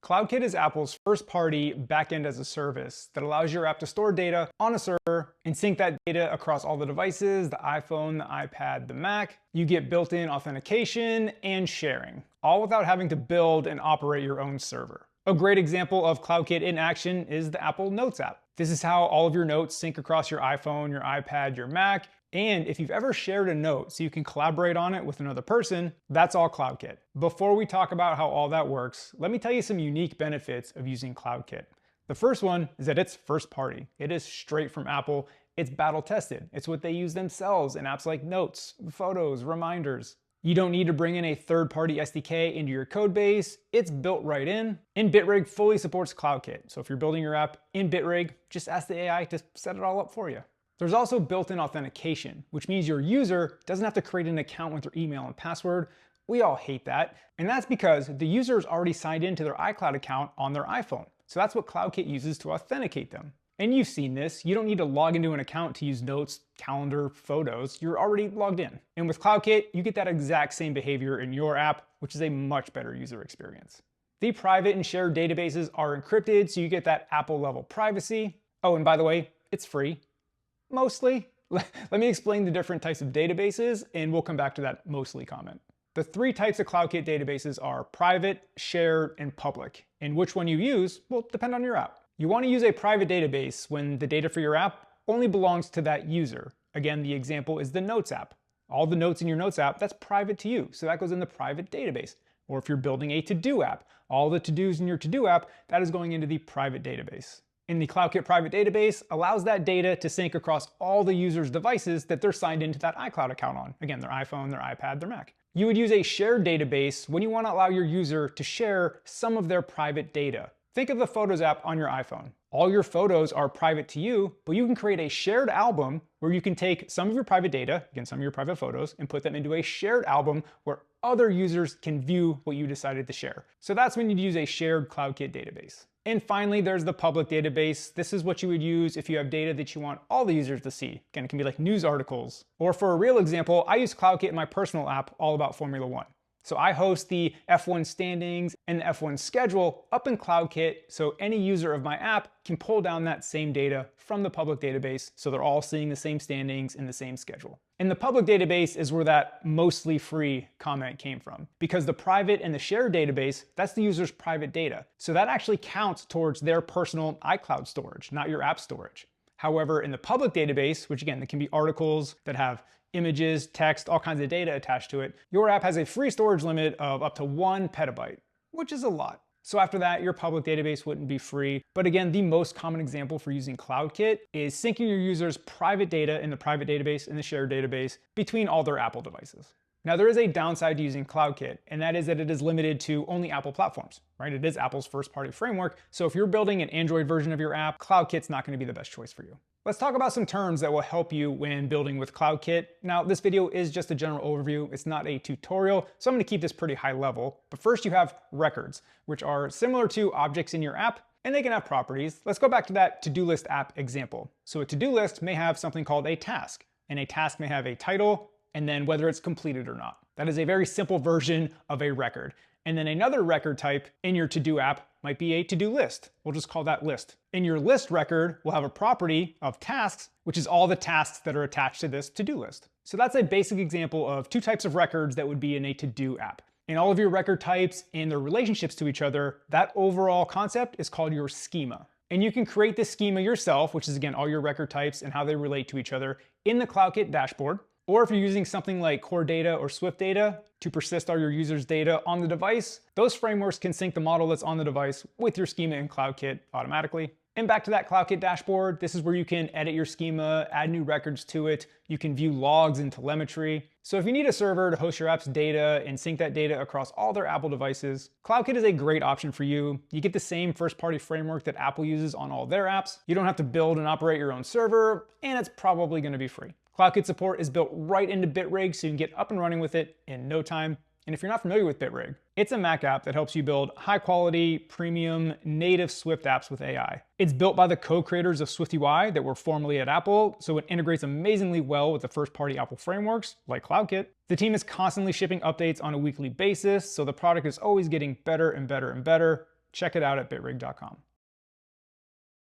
CloudKit is Apple's first-party backend as a service that allows your app to store data on a server and sync that data across all the devices, the iPhone, the iPad, the Mac. You get built-in authentication and sharing, all without having to build and operate your own server. A great example of CloudKit in action is the Apple Notes app. This is how all of your notes sync across your iPhone, your iPad, your Mac. And if you've ever shared a note so you can collaborate on it with another person, that's all CloudKit. Before we talk about how all that works, let me tell you some unique benefits of using CloudKit. The first one is that it's first party. It is straight from Apple. It's battle tested. It's what they use themselves in apps like Notes, Photos, Reminders. You don't need to bring in a third-party SDK into your code base. It's built right in. And Bitrig fully supports CloudKit. So if you're building your app in Bitrig, just ask the AI to set it all up for you. There's also built-in authentication, which means your user doesn't have to create an account with their email and password. We all hate that. And that's because the user is already signed into their iCloud account on their iPhone. So that's what CloudKit uses to authenticate them. And you've seen this. You don't need to log into an account to use Notes, Calendar, Photos. You're already logged in. And with CloudKit, you get that exact same behavior in your app, which is a much better user experience. The private and shared databases are encrypted, so you get that Apple-level privacy. Oh, and by the way, it's free. Mostly. Let me explain the different types of databases, and we'll come back to that mostly comment. The three types of CloudKit databases are private, shared, and public. And which one you use will depend on your app. You want to use a private database when the data for your app only belongs to that user. Again, the example is the Notes app. All the notes in your Notes app, that's private to you, so that goes in the private database. Or if you're building a to-do app, all the to-dos in your to-do app, that is going into the private database. And the CloudKit private database allows that data to sync across all the users' devices that they're signed into that iCloud account on. Again, their iPhone, their iPad, their Mac. You would use a shared database when you want to allow your user to share some of their private data. Think of the Photos app on your iPhone. All your photos are private to you, but you can create a shared album where you can take some of your private data, again, some of your private photos, and put them into a shared album where other users can view what you decided to share. So that's when you'd use a shared CloudKit database. And finally, there's the public database. This is what you would use if you have data that you want all the users to see. Again, it can be like news articles. Or for a real example, I use CloudKit in my personal app all about Formula One. So I host the F1 standings and the F1 schedule up in CloudKit, so any user of my app can pull down that same data from the public database, so they're all seeing the same standings and the same schedule. And the public database is where that mostly free comment came from, because the private and the shared database, that's the user's private data. So that actually counts towards their personal iCloud storage, not your app storage. However, in the public database, which again, that can be articles that have images, text, all kinds of data attached to it, your app has a free storage limit of up to 1 petabyte, which is a lot. So after that, your public database wouldn't be free. But again, the most common example for using CloudKit is syncing your users' private data in the private database and the shared database between all their Apple devices. Now, there is a downside to using CloudKit, and that is that it is limited to only Apple platforms, right? It is Apple's first-party framework, so if you're building an Android version of your app, CloudKit's not going to be the best choice for you. Let's talk about some terms that will help you when building with CloudKit. Now, this video is just a general overview. It's not a tutorial, so I'm going to keep this pretty high level. But first, you have records, which are similar to objects in your app, and they can have properties. Let's go back to that to-do list app example. So a to-do list may have something called a task, and a task may have a title, and then whether it's completed or not. That is a very simple version of a record. And then another record type in your to-do app might be a to-do list. We'll just call that list. In your list record, we'll have a property of tasks, which is all the tasks that are attached to this to-do list. So that's a basic example of two types of records that would be in a to-do app. In all of your record types and their relationships to each other, that overall concept is called your schema. And you can create this schema yourself, which is again, all your record types and how they relate to each other in the CloudKit dashboard. Or if you're using something like Core Data or Swift Data to persist all your users' data on the device, those frameworks can sync the model that's on the device with your schema in CloudKit automatically. And back to that CloudKit dashboard, this is where you can edit your schema, add new records to it. You can view logs and telemetry. So if you need a server to host your app's data and sync that data across all their Apple devices, CloudKit is a great option for you. You get the same first-party framework that Apple uses on all their apps. You don't have to build and operate your own server, and it's probably going to be free. CloudKit support is built right into Bitrig, so you can get up and running with it in no time. And if you're not familiar with Bitrig, it's a Mac app that helps you build high-quality, premium, native Swift apps with AI. It's built by the co-creators of SwiftUI that were formerly at Apple, so it integrates amazingly well with the first-party Apple frameworks, like CloudKit. The team is constantly shipping updates on a weekly basis, so the product is always getting better and better and better. check it out at bitrig.com.